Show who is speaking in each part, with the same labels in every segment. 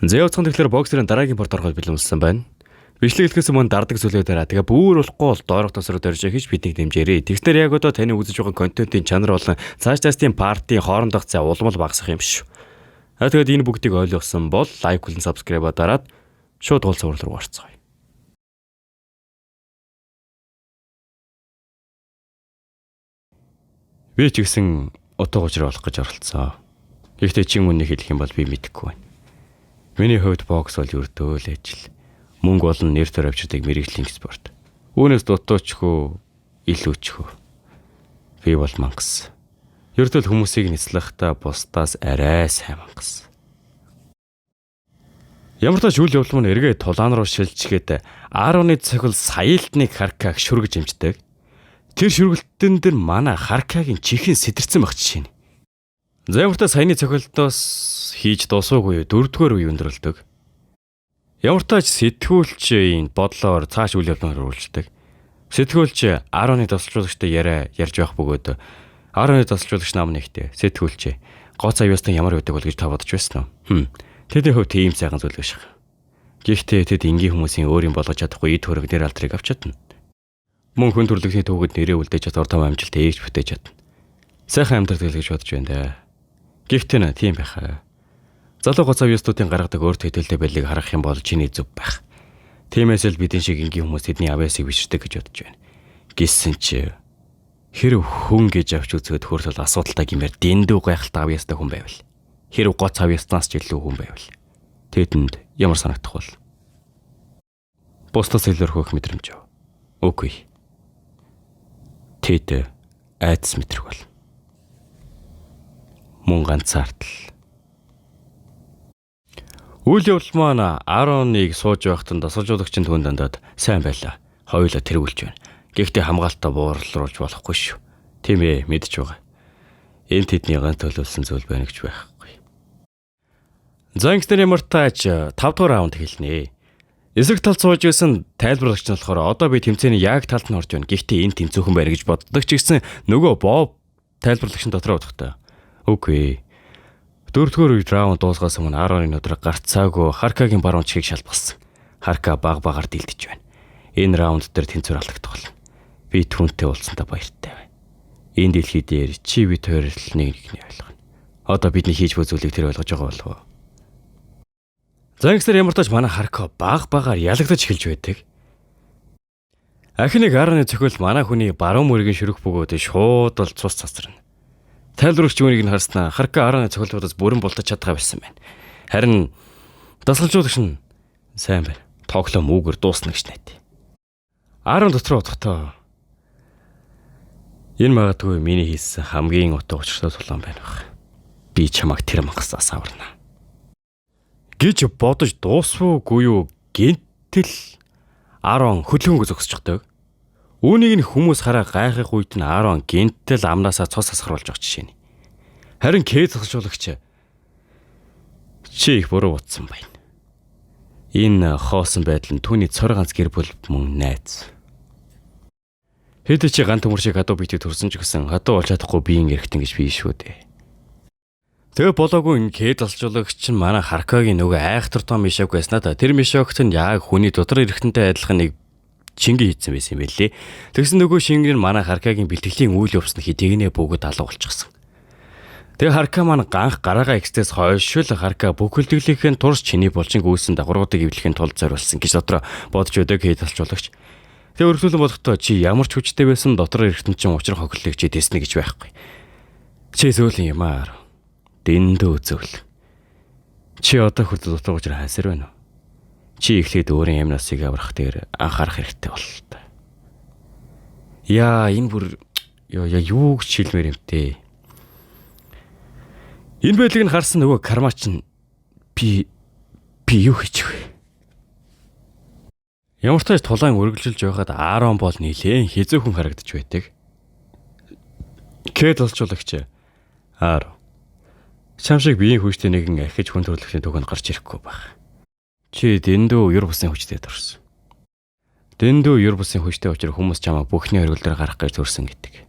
Speaker 1: Зэвцхан тэгэхээр боксерын дараагийн порт ороход бэлэмсэн байна. Бичлэг хэлэхээс өмнө дардаг зүйлээ дараа. Тэгээ бүр болохгүй бол доорох тосроо дөрж хийж биднийг дэмжээрэй. Тэгснээр яг одоо таны үзэж байгаа контентын чанар болон цаашдын партийн хоорондох зай улмал багасах юм шүү. Тэгээд энэ бүгдийг ойлгосон бол лайк болон subscribe дараад шууд уул цуврал руу орцгоё. Би ч гэсэн утга учир болох гэж оролцсон. Гэхдээ чин үнийг хэлэх юм бол би мэдэхгүй байна. Миний хувьд бокс бол ердөө л ажил. Мөнгө болон нэр төр авчирдаг мэрэгжлийн спорт. Үүнээс дутуучгүй, илүүчгүй. Би бол мангас. Ердөө л хүмүүсийг нислахтаа бусдаас арай сайн мангас. Ямар ч үйл явдал мань эргээ тулаан руу шилжчихэд 10-ны цохил саялтныг Харкаг шүргэж амждаг. Тэр шүргэлтэн дээр манай Харкагийн чихэн сэтэрсэн баг жишээ нь. Ямар ч саяны цохилтоос хийж дуусаагүй 4-р үе өндөрлөдөг. Ямар ч сэтгүүлчийн бодлоор цааш үйл явдлаар үргэлжлэдэг. Сэтгүүлч 10-ны тасалжуулагчтай ярьж байх бөгөөд 10-ны тасалжуулагч нам нэгтэй сэтгүүлч гоц аюултай ямар байдаг бол гэж та бодож байсан уу? Тэдний хувьд тийм сайхан зүйл биш. Гэхдээ тэд энгийн хүмүүсийн өөрийн болгож чадахгүй эд хөрөг нэр алдрыг авч чадна. Мөн хүн төрөлхтний төвөд нэрээ үлдээж чадвар том амжилт ээж бүтээж чадна. Сайхан амьдрал гэж бодож байна да. Гэхдээ нэ тийм байхаа. Залуу гоц аюултуудын гаргадаг өөрт хөдөлтэй байлыг харах юм бол чиний зүв байх. Тиймээс л бидний шиг энгийн хүмүүс тэдний авьяасыг биширдэг гэж бодож байна. Гэсэн чи хэрв хүн гэж авч үзэхэд хүртэл асуудалтай гэмээр дэндүү гайхалтай авьяастай хүн байвал. Хэрв гоц авьяаснаас ч илүү хүн байвал. Тэдэнд ямар санагдах вэ? Бусдаас илүү хөөх мэдрэмж юу? Үгүй. Тэд айдас мэдрэг бол. Мөн ганцаардл. Үйл явдал маань 11-ыг сууж байхад тасалжуулагчийн түн дандаад сайн байлаа. Хоёулаа тэргүүлж байна. Гэхдээ хамгаалтаа бууруулж болохгүй шүү. Тийм ээ, мэдж байгаа. Энэ тэдний ганц төлөвлөсөн зүйл байна гэж байхгүй. Зангстер Ямартаач 5 дугаар раунд хэлнэ. Эсрэг талд сууж байсан тайлбарлагч нь болохоор одоо би тэмцээний яг талд нь орж байна. Гэхдээ энэ тэнцүүхэн байна гэж боддог ч гэсэн нөгөө Боб тайлбарлагч нь дотроо бодохтой. Үгүй. 4-р раунд дуусгаас өмнө 10-ны өдөр гарцаагүй Харкагийн баруун чихийг шалбалсан. Харка баг-багаар дилдэж байна. Энэ раунд дээр тэнцвэр алдагдах болно. Би түүнтэй уулзсандаа баяртай байна. Энэ дэлхий дээр чи бид хоёр л нэг-нэг ойлгоно. Одоо бидний хийж буй зүйлийг тэр ойлгож байгаа болов уу? Зангстер ямар тач манай Харка баг-багаар ялагдаж эхэлж байдаг. Ахиныг 10-ны цохил манай хүний баруун мөргийн шүрэх бөгөөд шууд бол цус цацрна. Тайлбарлагч үүнийг нь харснаа Харка 10-ны цохилтуудаас бүрэн бултаж чадгаа байсан байна. Харин дасгалжуулагч нь сайн байна. Тоглоом үүгээр дуусна гэж найд. 10 дотроо утгатай. Энэ магадгүй миний хийсэн хамгийн утга учиртай тулаан байна баг. Би чамайг тэр мангасаас аварна. Гэж бодож дуусвуугүй юу гинтэл 10 хөдөлгөөнгөө зогсчихдаг. Үүнийг нь хүмүүс хараа гайхах үед нь 10 гинтэл амнаасаа цус асгаруулж байгаа жишээ нь. Харин К зогсуулагч чи их буруу утсан байна. Энэ хоосон байдал нь түүний цор ганц гэр бүл мөн найз. Хэд чи гант төмөр шиг хадуу битээ төрсөн ч гэсэн хадуу болж чадахгүй биеийн эргэтэн гэж бий шүү дээ. Тэгээ болоогүй энэ К зогсуулагч нь манай Харкагийн нөгөө айхтар том мишог байснаа та тэр мишогт нь яг хүний дотор эргэтэнтэй адилхан нэг шингээ хийцэн байсан юм байлээ. Тэгсэн нөгөө шингэр нь манай Харкагийн бэлтгэлийн үйл явцны хэдийнэ бүгд алга болчихсон. Тэгээ Харка маань ганх гараага экстэс хойшил Харка бүхэлдэглэхийн турш чиний булчин гүйсэн дагваруудыг эвлэхийн тулд зориулсан гэж дотроо бодож өдөг хийдэлжуулагч. Тэгээ өргөжлөн бодохдоо чи ямар ч хүчтэй байсан дотор эргэтэн чин учрах хохирлыг чи дэснэ гэж байхгүй. Чи зөөлөн юм аа. Дэндүү зөвл. Чи одоо хүртэл дутуу учраа хасар байна уу? Чи эхлээд өөрийн амнасыг аврах дээр анхаарах хэрэгтэй боллоо. Яа, энэ бүр юу гэж хэлмээр юм те. Энэ байдлыг нь харсан нөгөө кармач нь би юу хийж вэ? Ямар ч тач тулаан өргөлжилж байхад 10 бол нилээн хизүүхэн харагдаж байдаг. Кэд олчуулагч 10. Чам шиг биеийн хүчтэй нэгэн ахиж хүн төрөлхтний төгөнд гарч ирэхгүй байх. Чи дэндүү юр бусын хүчтэй төрсөн. Дэндүү юр бусын хүчтэй учраас хүмүүс чамаа бүхний оргил дээр гарах гэж төрсөн гэдэг.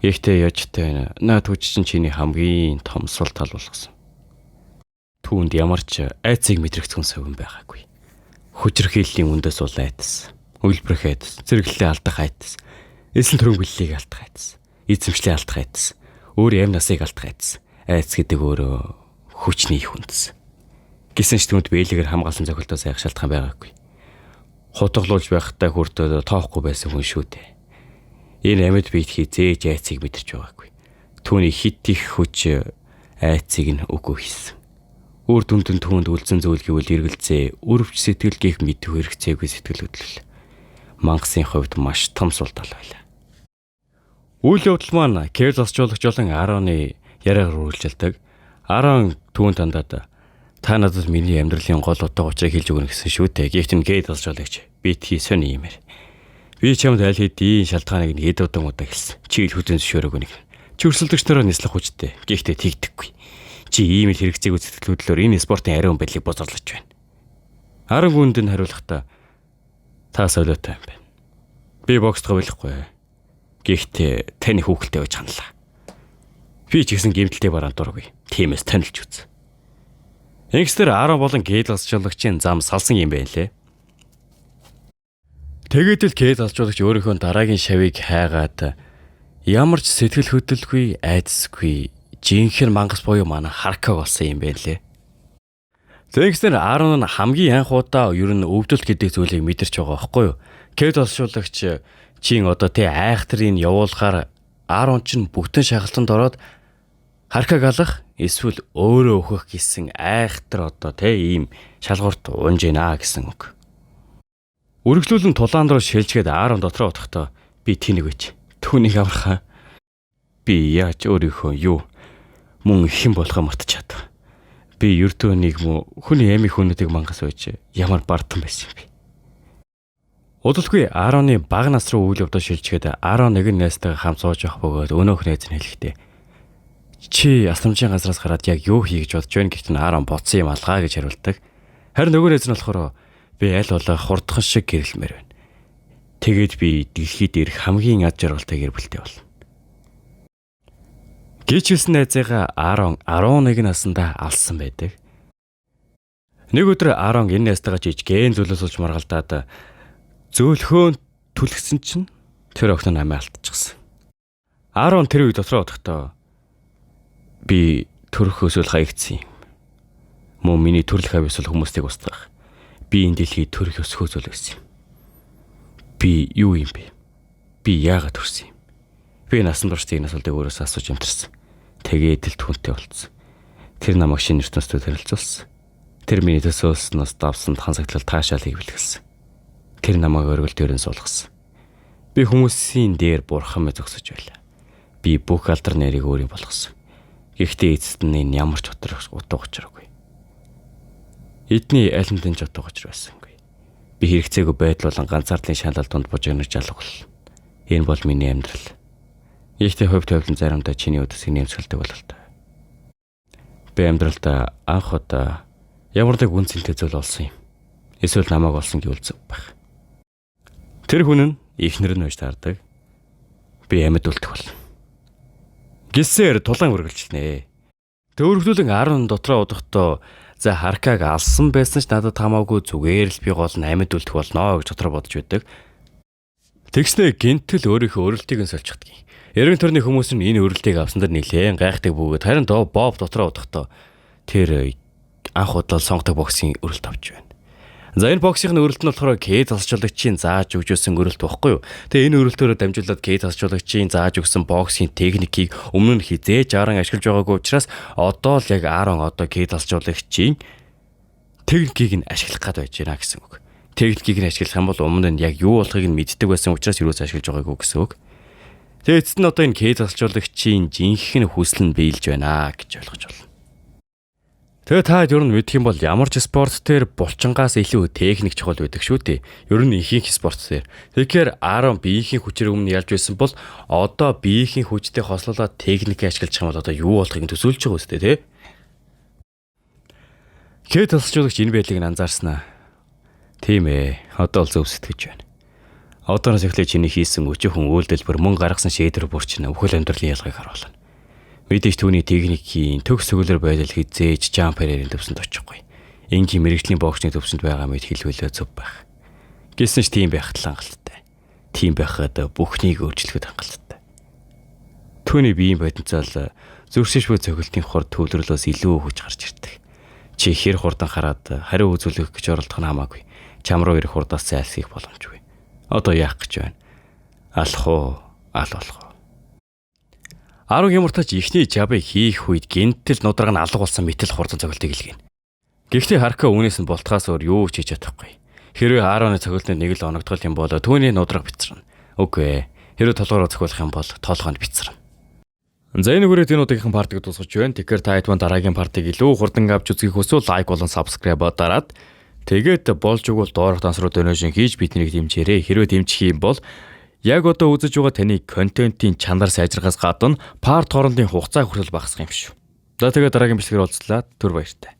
Speaker 1: Ихтэй яжтай наад хүч чинь чиний хамгийн том сул тал болгосон. Түүнд ямар ч айцыг мэдрэгцхэн совин байгаагүй. Хүчирхийллийн үндэс бол айдас, үйлбэрх айдас, зэрэглэлээ алдах айдас, эзэн төрөнгөллийг алдах айдас, эзэмшлээ алдах айдас, өөр ям насыг алдах айдас. Айц гэдэг өөрөө хүчний их үндэс. Гэсэн ч түүнд биелэгээр хамгаалсан зохилтоос айх шалтгаан байгаагүй. Хутгалуулж байхдаа хүрдөө тоохгүй байсан хүн шүү дээ. Энэ амьд биет хизээж айцыг мэдэрч байгаагүй. Түүний хит их хүч айцыг нь үгүй хийсэн. Өөр дүндэн түүнд үлдсэн зүйл гэвэл эргэлзээ, өрөвч сэтгэл гих мэдэх хэрэгцээгүй сэтгэл хөдлөл. Мангасын хувьд маш том сул тал байлаа. Үйл явдал маань Кэр засжуулагч болон Ароны яриагаар үргэлжилдэг. Арон түүнд тандаад та надад миний амьдралын гол утга учирыг хэлж өгнө гэсэн шүү дээ. Гэхдээ Кэр засжуулагч битгий сони юмэр. Би чамд аль хэдийн шалтгааныг нь хэд удаа хэлсэн. Чи ил хүзэн зөвшөөрөөгүй нэг. Чи өрсөлдөгч нараа нислэх хүчтэй. Гэхдээ тэгдэггүй. Чи ийм л хэрэгцээгүй сэтгэл хөдлөлөөр энэ спортын ариун байдлыг бузарлаж байна. Аран гүнд нь хариулахдаа та солиотой юм байна. Би боксд говьлохгүй. Гэхдээ таны хүүхэлтэй байж ханлаа. Би ч гэсэн гэмтэлтэй бараанд дургүй. Тиймээс танилж үз. Ингэстэр Арон болон Кэд засжуулагчийн зам салсан юм байлээ. Тэгээд л Кэд засжуулагч өөрийнхөө дараагийн шавыг хайгаад ямар ч сэтгэл хөдлөлгүй, айдасгүй, жинхэнэ мангас буюу манай Харкаг болсон юм байлээ. Тэгснээр Арон нь хамгийн анх удаа ер нь өвдөлт гэдэг зүйлийг мэдэрч байгаа байхгүй юу? Кэд засжуулагч чин одоо айхтрыг явуулахаар Арон ч бүтэн шахалтанд ороод Харкаг алах эсвэл өөрөө өөхөх гэсэн айхтар одоо ийм шалгуурт унж гинэ гэсэн үг. Үргэлжлүүлэн тулаан руу шилжгээд Арон дотроо утгахдаа би тэнэг байж. Түүнийг аврахаа. Би яаж өөрийнхөө юу мөн хэн болохоо мартчихад. Би ердөө нэг мө хүний амийн хүнүүдийг мангас байж ямар бардам байсан юм бэ. Удалгүй Ароны бага нас руу үйл явдал шилжгээд Арон нэгэн найзтайгаа хамт сууж явах бөгөөд өнөөх найз нь хэлэхдээ чи асрамжийн газраас гараад яг юу хий гэж бодож байна гэхдээ Арон боцсон юм алгаа гэж хариулдаг. Харин нөгөө найз нь болохоор би аль болох хурдхан шиг гэрэлмээр байна. Тэгээд би дэлхийд ирэх хамгийн ад жаргалтай гэр бүлтэй болно. Гэвч найзыгаа Арон 11 наснда алсан байдаг. Нэг өдөр Арон энэ найзтайгаа жижигэн зүйлээс олж маргалдаад зөөлхөөн түлхсэн чинь тэр охин намайг алдчихсан. Арон тэр үед дотроо бодохдоо би төрөх өсвөл хаягдсан юм. Мөн миний төрөл хавьяас хүмүүсийг устгах. Би энэ дэлхийд төрөх өсөхөө зүйл байсан юм. Би юу юм бэ? Би яагаад төрсөн юм? Би насан турш тийм асуултыг өөрөөсөө асууж амтарсан. Тэгээд л түнтэй болцсон. Тэр намайг шинэ ертөнцид танилцуулсан. Тэр миний төсөөлснөөс давсан хансагтлал таашаалыг бэлгэлсэн. Тэр намайг оргил дээрэн суулгасан. Би хүмүүсийн дээр бурхан мэт зогсож байлаа. Би бүх алдар нэрийг өөрийн болгосон. Гэхдээ эцэст нь энэ ямар ч утга учираагүй. Эдний аль нь ч утга учир байсангүй. Би хэрэгцээгүй байдал болон ганцаардлын шаналл донд бужигнаж алгавал. Энэ бол миний амьдрал. Ихтэй хувь тавилан заримдаа чиний үдсийг нэмсгэлдэг болол та. Би амьдралдаа анх удаа ямар нэг үн цэнтэй зүйл олсон юм. Эсвэл намайг олсон гэвэл зөв байх. Тэр хүн нь ихнэр нь байж таардаг. Би амьд үлдэх болно. Гисээр тулаан үргэлжилнэ. Төөргөлүүлэн 10 дотроо удахгүй за Харкаг алсан байсан ч надад хамаагүй зүгээр л би гол нь амьд үлдэх болно гэж дотроо бодож байдаг. Тэгснэ гинтэл өөрийнхөө өрөлтийг нь сольчихдаг. Эргэн төрний хүмүүс нь энэ өрөлтийг авсан дэр нилээн гайхдаг бөгөөд харин Боб дотроо удахгүй тэр анх удаа сонгодог боксийн өрөлт авч байна. За энэ боксийн өрөлт нь болохоор Кэд засжуулагчийн зааж өгжүүлсэн өрөлт байхгүй юу? Тэгээ энэ өрөлтөөрөө дамжуулаад Кэд засжуулагчийн зааж өгсөн боксийн техникийг өмнө нь хизээж Арон ашиглаж байгаагүй учраас одоо л яг Арон одоо Кэд засжуулагчийн техникийг нь ашиглах гээд байж байна гэсэн үг. Техникийг нь ашиглах юм бол өмнө нь яг юу болохыг нь мэддэг байсан учраас юус ашиглаж байгаагүй гэсэн үг. Тэгээ эцэст нь одоо энэ Кэд засжуулагчийн жинхэнэ хүсэл нь биелж байна гэж ойлгож байна. Тэгээ та ер нь мэдэх юм бол ямар ч спорт дээр булчингаас илүү техник чухал байдаг шүү дээ. Ер нь ихэнх спорт дээр. Тэгэхээр Арон биеийн хүчээр өмнө ялж байсан бол одоо биеийн хүчтэй хослуулаад техникийг ашиглаж байгаа бол одоо юу болохыг төсөөлж байгаа үстэй тий. Кэд засжуулагч энэ байдлыг анзаарснаа. Тийм ээ. Одоо л зөв сэтгэж байна. Одооноос эхлээд чиний хийсэн өчөөхөн үйлдэлбэр мөн гаргасан шийдвэр бүр чинь өхөл амьдралын ялгааг харуулна. Мэдээж түүний техникийн төгс сөгөлөр байдал хизээж Жамперийн төвсөнд очихгүй. Энгийн мэрэгжлийн боксны төвсөнд байгаа мэд хэлвэлээ зөв байх. Гэсэн ч тийм байх хангалттай. Тийм байхад бүхнийг өөрчлөхөд хангалттай. Түүний биеийн потенциал зөрчиж буй цогцолтын хурд төвлөрлөөс илүү хүч гарч ирдэг. Чи хэр хурдан хараад хариу үзүүлэх гэж оролдох нь хамаагүй. Чам руу ирэх хурдаас зайлсхийх боломжгүй. Одоо яах гэж байна? Алах уу, алах уу. Аруу хямртаж ихний жабыг хийх үед гинтэл нудраг нь алга болсон мэтэл хурдан цогцолтыг илгээнэ. Гэхдээ Харка үүнээс нь болтгоос өөр юу ч хийж чадахгүй. Хэрвээ Ароны цогцолтод нэг л оногдгол юм бол түүний нудраг бицрна. Үгүй ээ. Хэрвээ толгороо цохиулах юм бол толгойд бицрна. За энэ хүрээд энэ удаагийн партиг дуусгаж байна. Тэгэхээр та хэд дараагийн партиг илүү хурдан авч үзэх хүсвэл лайк болон сабскрайб дараад тэгээд болж өгвөл доорх данс руу донешн хийж биднийг дэмжээрэй. Хэрвээ дэмжих юм бол яг одоо үзэж байгаа таны контентын чанар сайжрахаас гадна парт хоорондын хугацаа хүртэл багасах юм шүү. За тэгээд дараагийн бичлэгээр уулзлаа. Түр баяртай.